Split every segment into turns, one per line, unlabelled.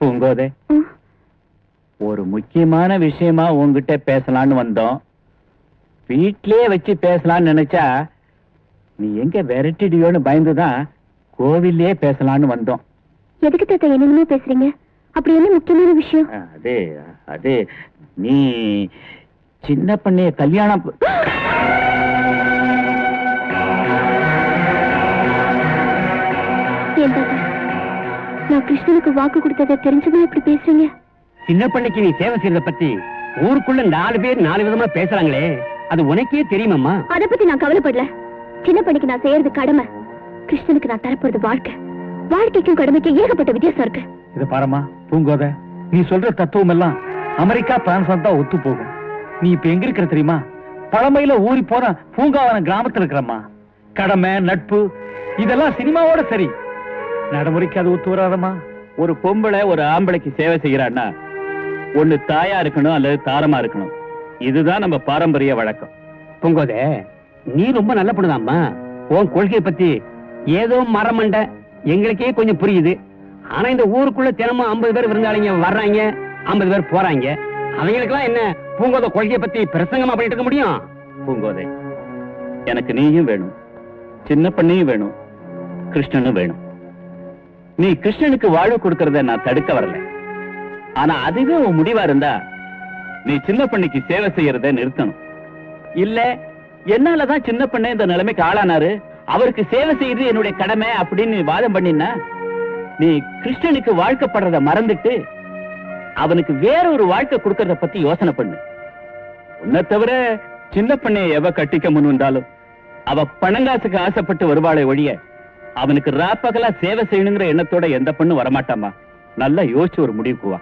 பூங்கோதே, ஒரு முக்கியமான விஷயமா உங்ககிட்ட பேசலான்னு வந்தோம். வீட்லயே வச்சு பேசலான்னு நினைச்சா நீ எங்க விரட்டிடியோன்னு பயந்துதான் கோவில்லயே பேசலான்னு வந்தோம்.
எதுக்கு தாத்தா என்னென்னமோ பேசுறீங்க? அப்படி என்ன முக்கியமான விஷயம்?
அது அது நீ சின்ன பண்ணைய கல்யாணம்
ஏன் தாத்தா, நான் கிருஷ்ணனுக்கு வாக்கு கொடுத்ததை தெரிஞ்சுதான் இப்படி பேசுறீங்க?
சின்ன பண்ணைக்கு நீ சேவை செய்யறத பத்தி ஊருக்குள்ள 4 பேர் 4 விதமா பேசுறாங்களே, அது உனக்கே தெரியுமாம்மா?
அதை பத்தி நான் கவலைப்படல. சின்ன பண்ணிக்கு நான் செய்யறது கடமை, கிருஷ்ணனுக்கு நான் தரப்போறது வாழ்க்கை. வாழ்க்கைக்கும் கடமைக்கும் ஏகப்பட்ட வித்தியாசம் இருக்கு.
இத பாரமா பூங்கோத, நீ சொல்ற தத்துவம் எல்லாம் அமெரிக்கா பிரான்ஸ் தான் ஒத்து போகும். நீ இப்ப எங்க இருக்கிற தெரியுமா? பழமையில ஊறி போன பூங்காவன கிராமத்துல இருக்கிறம்மா. கடமை நட்பு இதெல்லாம் சினிமாவோட சரி, நடைமுறைக்கு அது ஒத்து வராதம்மா.
ஒரு பொம்பளை ஒரு ஆம்பளைக்கு சேவை செய்யறான்னா ஒண்ணு தாயா இருக்கணும் அல்லது தாரமா இருக்கணும். இதுதான் நம்ம பாரம்பரிய வழக்கம்.
பூங்கோதே, நீ ரொம்ப நல்ல பொண்ணுதாம்மா. உன் கொள்கையை பத்தி ஏதோ மரமண்ட எங்களுக்கே கொஞ்சம் புரியுது. ஆனா இந்த ஊருக்குள்ள தினமும் 50 பேர் விருந்தாளிங்க வர்றாங்க, 50 பேர் போறாங்க. அவங்களுக்கெல்லாம் என்ன பூங்கோத கொள்கையை பத்தி பிரசங்கமா பண்ணிட்டு இருக்க முடியும்?
பூங்கோதை, எனக்கு நீயும் வேணும், சின்ன பண்ணியும் வேணும், கிருஷ்ணனும் வேணும். நீ கிருஷ்ணனுக்கு வாழ்வு கொடுக்கறத நான் தடுக்க வரல. ஆனா அதுவே உன் முடிவா இருந்தா நீ சின்ன பண்ணிக்கு சேவை செய்யறத நிறுத்தணும். இல்ல என்னாலதான் சின்ன பண்ண இந்த நிலைமைக்கு ஆளானாரு, அவருக்கு சேவை செய்யறது என்னுடைய கடமை அப்படின்னு வாதம் பண்ணினா நீ கிருஷ்ணனுக்கு வாழ்க்கைப்படுறத மறந்துட்டு அவனுக்கு வேற ஒரு வாழ்க்கை கொடுக்கறத பத்தி யோசனை பண்ணு. உன்னை தவிர சின்ன பண்ணைய எவ கட்டிக்க முன் வந்தாலும் அவ பணங்காசுக்கு ஆசைப்பட்டு வருவாளை ஒழிய அவனுக்கு ராப்பகலா சேவை செய்யணுங்கிற எண்ணத்தோட எந்த பண்ணு வரமாட்டாமா. நல்லா யோசிச்சு ஒரு முடிவுக்கு வா.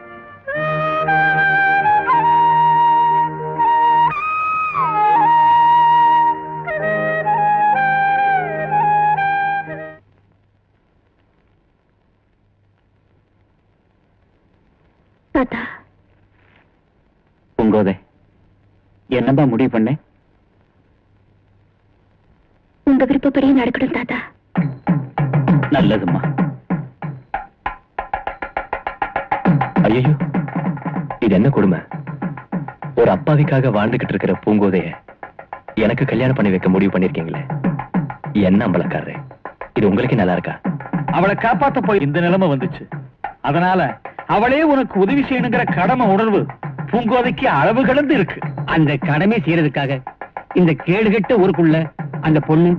தாத்தா,
பூங்கோதை, என்னமா முடிவு பண்ணேன்?
உங்க விருப்பப்படியே நடக்கணும் தாத்தா.
நல்லதும்மா.
ஐயோ, இது என்ன கொடுமை? ஒரு அப்பாவிக்காக வாழ்ந்துகிட்டு இருக்கிற பூங்கோதைய எனக்கு கல்யாணம் பண்ணி வைக்க முடிவு பண்ணிருக்கீங்களே, என்ன அம்பலக்காரரே, இது உங்களுக்கு நல்லா இருக்கா?
அவளை காப்பாத்த போய் இந்த நிலைமை வந்துச்சு. அதனால அவளே உனக்கு உதவி செய்யணுங்கிற கடமை உணர்வு பூங்கோதைக்கு அளவு கடந்து இருக்கு.
அந்த கடமை செய்யறதுக்காக இந்த கேடுகட்ட ஊருக்குள்ள அந்த பொண்ணு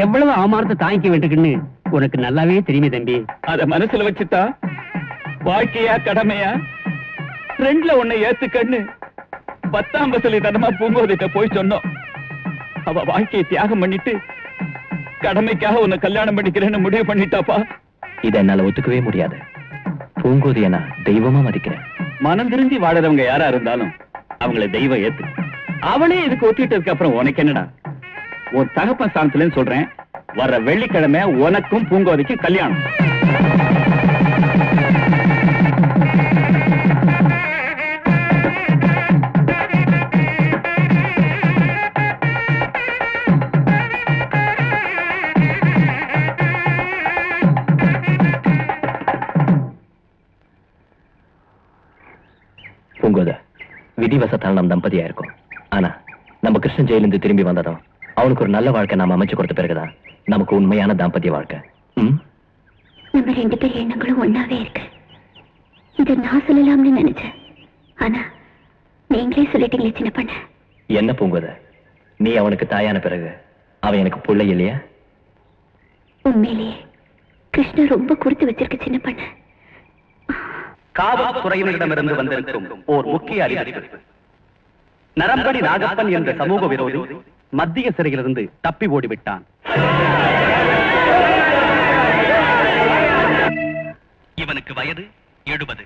எவ்வளவு அவமானத்தை தாங்கிக்க வேண்டியிருக்குன்னு உனக்கு நல்லாவே தெரியுமே தம்பி.
அத மனசுல வச்சுட்டா வாழ்க்கையா கடமையா ரெண்டுல உன்னை ஏத்துக்கன்னு 10ஆம் வசதி தனமா பூங்கோதைட்ட போய் சொன்னோம். அவ வாழ்க்கையை தியாகம் பண்ணிட்டு கடமைக்காக உன்னை கல்யாணம் பண்ணிக்கிறேன்னு முடிவு பண்ணிட்டாப்பா.
இதை என்னால ஒத்துக்கவே முடியாது. பூங்கோதைய நான் தெய்வமா மதிக்கிறேன்.
மனம் திரும்பி வாழறவங்க யாரா இருந்தாலும் அவங்களை தெய்வம் ஏத்து. அவளே இதுக்கு ஒத்திட்டதுக்கு அப்புறம் உனக்கு என்னடா? உன் தகப்பன் ஸ்தானத்துல சொல்றேன், வர்ற வெள்ளிக்கிழமை உனக்கும் பூங்கோதைக்கும் கல்யாணம்.
பூங்கோதை, விதிவசத்தால் நம் தம்பதியா இருக்கும். ஆனா நம்ம கிருஷ்ணன் ஜெயிலிருந்து திரும்பி வந்ததும் அவனுக்கு ஒரு நல்ல வாழ்க்கை நாம அமைச்சு கொடுத்த பிறகுதான் நமக்கு உண்மையான தாம்பத்திய வாழ்க்கை.
நம்ம 2 பேர் எண்ணங்களும் ஒன்னாவே இருக்கு. இதை நான் சொல்லலாம்னு நினைச்சேன், ஆனா நீங்களே சொல்லிட்டீங்களே சின்ன பண்ண.
என்ன பூங்கோதை, நீ அவனுக்கு தாயான பிறகு அவன் எனக்கு பிள்ளை இல்லையா?
உண்மையிலேயே கிருஷ்ணன் ரொம்ப கொடுத்து வச்சிருக்க சின்ன பண்ண.
காவல்துறையினரிடமிருந்து வந்திருக்கும் ஓர் முக்கிய அறிவிப்பு. நரம்படி நாகப்பன் என்ற சமூக விரோதி மத்திய சிறையிலிருந்து தப்பி ஓடிவிட்டான். இவனுக்கு வயது 70.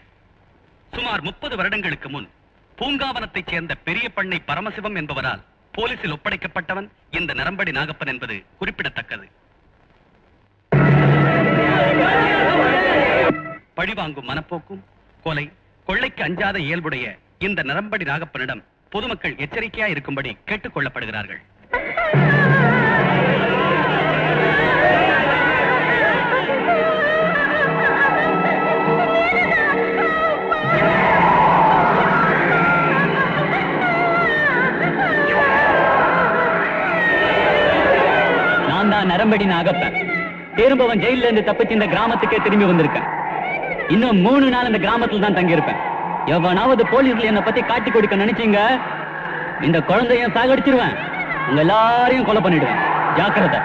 சுமார் 30 வருடங்களுக்கு முன் பூங்காவனத்தைச் சேர்ந்த பெரிய பண்ணை பரமசிவம் என்பவரால் போலீசில் ஒப்படைக்கப்பட்டவன் இந்த நரம்படி நாகப்பன் என்பது குறிப்பிடத்தக்கது. பழிவாங்கும் மனப்போக்கும், கொலை, கொள்ளைக்கு அஞ்சாத இயல்புடைய இந்த நரம்படி நாகப்பனிடம் பொதுமக்கள் எச்சரிக்கையா இருக்கும்படி கேட்டுக் கொள்ளப்படுகிறார்கள்.
நரம்படி நாகப்பன் திரும்பவன் ஜெயில இருந்து தப்பிச்சு இந்த கிராமத்துக்கே திரும்பி வந்திருக்கேன். இன்னும் 3 நாள் இந்த கிராமத்துல தான் தங்கியிருப்பேன். எவனாவது போலீஸ்ல என்னை பத்தி காட்டி கொடுக்க நினைச்சீங்க, இந்த குழந்தையும் சாகடிச்சிருவேன், உங்க எல்லாரையும் கொலை பண்ணிடுவேன். ஜாக்கிரதை.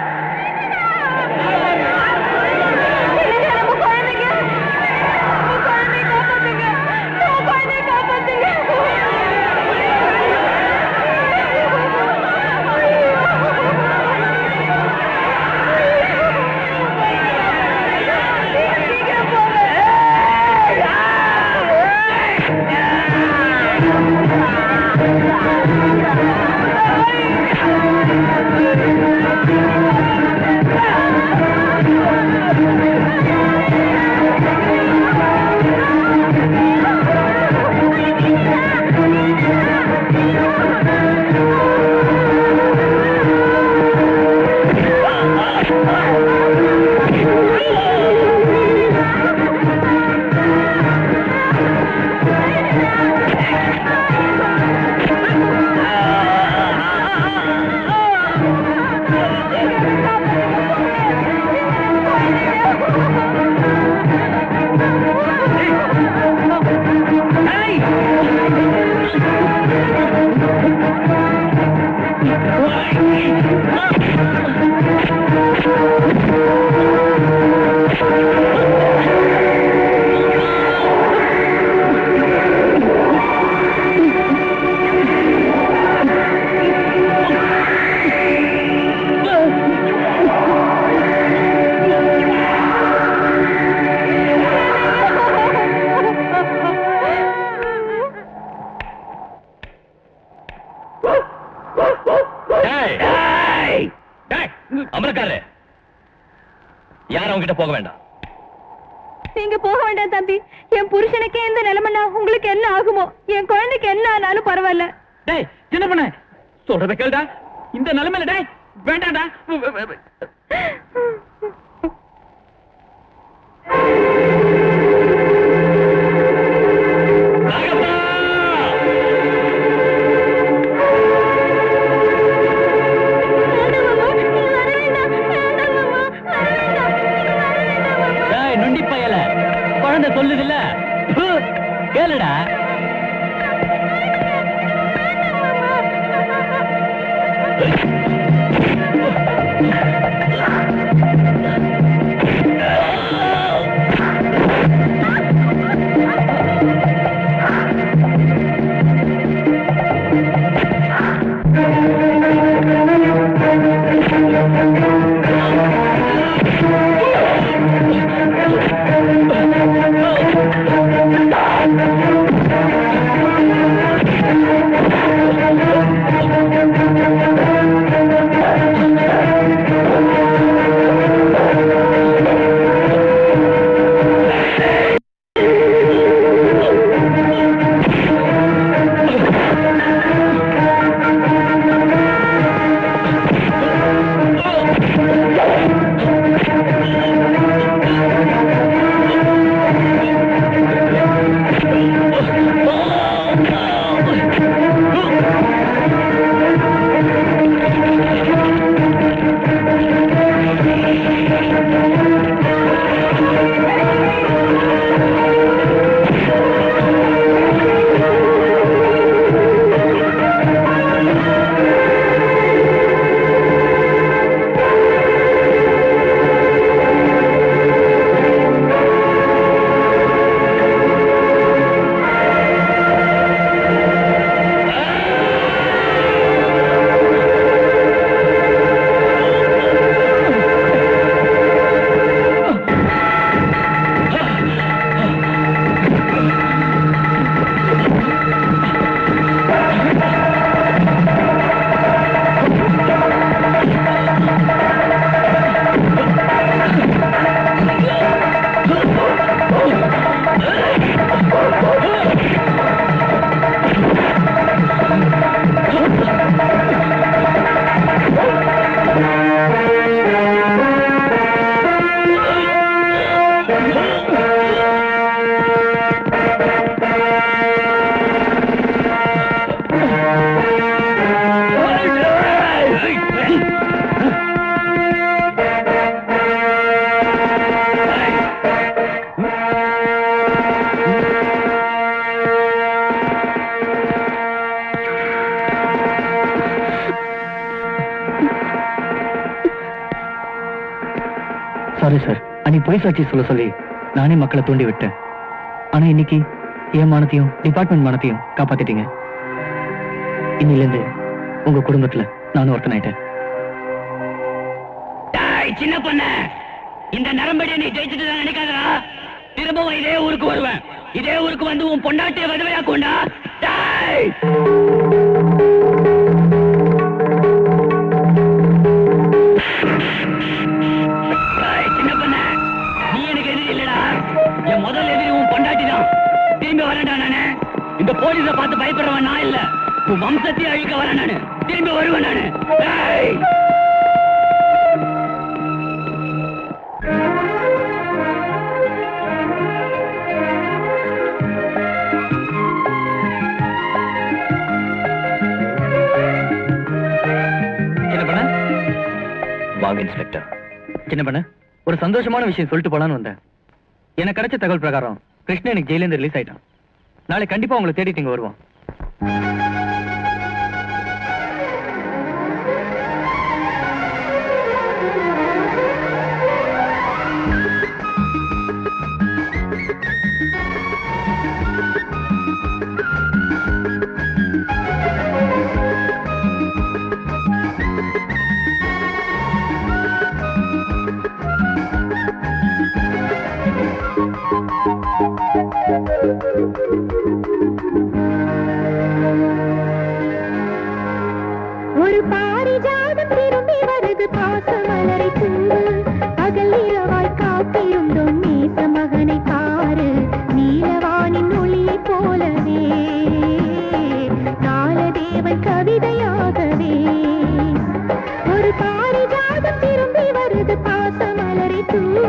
அமரக்காரே, யாரும் அவங்கிட்ட போக வேண்டாம்.
நீங்க போக வேண்டாம் தம்பி. என் புருஷனுக்கே இந்த நிலைமைனா உங்களுக்கு என்ன ஆகுமோ? என் குழந்தைக்கு என்ன ஆனாலும் பரவாயில்ல.
டேய் சின்ன பண்ண சொல்றத கேளுடா. இந்த நிலைமையில டேய் வேண்டாம்டா. நொண்டி பயல குழந்தை சொல்லுதில்ல, கேளுடா.
சாரி சார், அன்னைக்கு பொய் சாட்சி சொல்ல சொல்லி நானே மக்களை தூண்டி விட்டேன். ஆனா இன்னைக்கு என் மானத்தையும் டிபார்ட்மெண்ட் மானத்தையும் காப்பாத்திட்டீங்க. இன்னிலிருந்து உங்க குடும்பத்துல நானும் ஒருத்தனாயிட்டேன்.
சின்ன பொண்ண, இந்த நரம்படியை நீ ஜெயிச்சுட்டு தான் நினைக்காதா? திரும்பவும் இதே ஊருக்கு வருவேன். இதே ஊருக்கு வந்து உன் பொண்டாட்டிய வதவையாக்குண்டா. சின்ன பொண்ண, நீ எனக்கு எதிரி இல்லடா. என் முதல் எதிரி உன் பொண்டாட்டி தான். திரும்பி வரேன்டா நானு. இந்த போலீஸ பார்த்து பயப்படுறவன் நான் இல்ல. உன் வம்சத்தையே அழிக்க வரேன் நானு. திரும்பி வருவேன் நானு.
வாங்க இன்ஸ்பெக்டர்.
சின்ன பண்ண, ஒரு சந்தோஷமான விஷயம் சொல்லிட்டு போலான்னு வந்தேன். எனக்கு கிடைச்ச தகவல் பிரகாரம் கிருஷ்ணன் எனக்கு ஜெயில இருந்து ரிலீஸ் ஆயிட்டான். நாளை கண்டிப்பா உங்களை தேடிட்டு இங்க வருவோம்.
ஒரு பாரிஜாதம் திரும்பி வருது பாசமலரை தூவு பகல் இரவாய் காத்திருந்தோம் நேச மகனை பாரு நீலவானின் ஒளியை போலவே காலதேவன் கவிதையாகவே ஒரு பாரிஜாதம் திரும்பி வருது பாசமலரை தூவு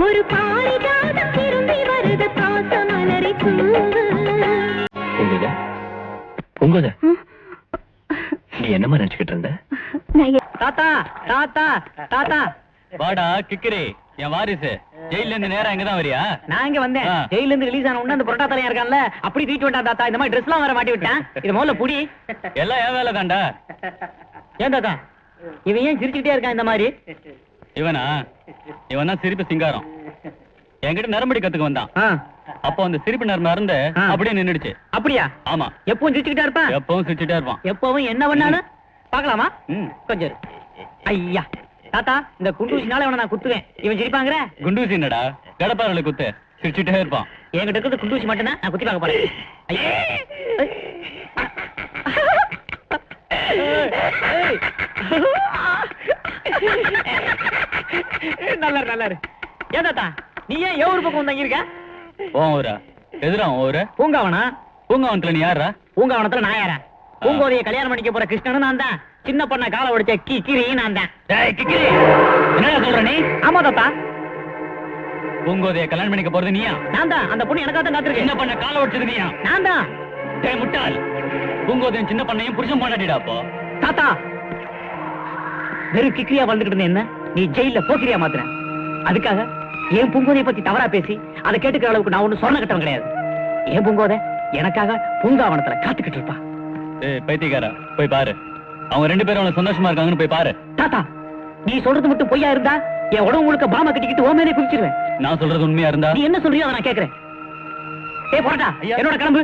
ஒரு பாரிஜாதம் திரும்பி வருது பாசமலரை தூவு
பூங்கோத, நீ என்னமா நினைச்சுக்கிட்டு இருந்த?
தாத்தா தாத்தா தாத்தா,
வாடா கிக்கிரி, என் வாரிசு. ஜெயில இருந்து நேரா இங்கதான் வரியா?
நான் இங்க வந்தேன். ஜெயில இருந்து ரிலீஸ் ஆன உடனே அந்த புரோட்டா தலையா இருக்கான்ல, அப்படி தூக்கிட்டு வந்தான் தாத்தா. இந்த மாதிரி ட்ரெஸ் எல்லாம் வேற மாட்டி விட்டேன். இது முதல்ல புடி.
எல்லாம் என் வேலை தாண்டா.
ஏன் தாத்தா இவன் ஏன் சிரிச்சுக்கிட்டே இருக்கான் இந்த மாதிரி?
இவனா? இவன் தான் சிரிப்பு சிங்காரம். என்கிட்ட நரம்படி கத்துக்க வந்தான். அப்போ அந்த சிரிப்பு நரம்பு அறந்து அப்படியே நின்னுடுச்சு.
அப்படியா?
ஆமா.
எப்பவும் சிரிச்சுக்கிட்டா இருப்பான்?
எப்பவும் சிரிச்சுட்டே இருப்பான்.
எப்பவும் என்ன பண்ணாலும் பாக்கலாமா? கொஞ்சம் ஐயா தாத்தா, இந்த குண்டூசினால இவனை நான் குத்துவேன். இவன் சிரிப்பாங்கிற?
குண்டூசி என்னடா, கடப்பாறையில குத்து. சிரிச்சுட்டே இருப்பான்.
என்கிட்ட இருக்கிறது குண்டூசி மட்டும்தான். நான் குத்தி பார்க்க போறேன். நல்லா நல்லாரு. ஏன் தாத்தா நீ ஏன் ஊர் பக்கம் தங்கி இருக்க?
ஓ ஊரா? எதிரா ஊரு?
பூங்காவனா?
பூங்காவனத்துல நீ யாரா?
பூங்காவனத்துல நான் யாரா? பூங்கோதையை கல்யாணம் பண்ணிக்க போற கிருஷ்ணனும் நான் தான். சின்ன பொண்ண காலை உடைச்ச கிக்கிரியும் நான் தான்.
என்ன சொல்ற நீ?
ஆமா தாத்தா.
பூங்கோதைய கல்யாணம் பண்ணிக்க போறது நீயா?
நான் தான். அந்த பொண்ணு எனக்காக தான் காத்திருக்கு.
சின்ன பண்ண காலை உடைச்சது நீயா?
நான் தான்.
டேய் முட்டாள், பூங்கோதையும் சின்ன பண்ணையும் புருஷன் மாட்டாடிடா. அப்போ
தாத்தா வெறும் கிக்கிரியா வந்துகிட்டு இருந்த என்ன நீ ஜெயில போக்கிரியா மாத்துற? அதுக்காக ஏன் பூங்கோதையை பத்தி தவறா பேசி அதை கேட்டுக்கிற அளவுக்கு நான் ஒண்ணு சொன்ன கட்டவன் கிடையாது. ஏன் பூங்கோதை எனக்காக பூங்காவனத்துல காத்துக்கிட்டு இருப்பா.
பைத்தியக்காரா, போய் பாரு. அவங்க ரெண்டு பேரும் அவன சந்தோஷமா இருக்காங்கன்னு போய் பாரு.
தாத்தா நீ சொல்றது மட்டும் பொய்யா இருந்தா என் உடம்பு முழுக்க பாம கட்டிக்கிட்டு ஓமேனே குதிச்சிருவேன்.
நான் சொல்றது உண்மையா இருந்தா
நீ என்ன சொல்றியோ அதை நான் கேட்கிறேன். ஏய் போடா, என்னோட கிளம்பு.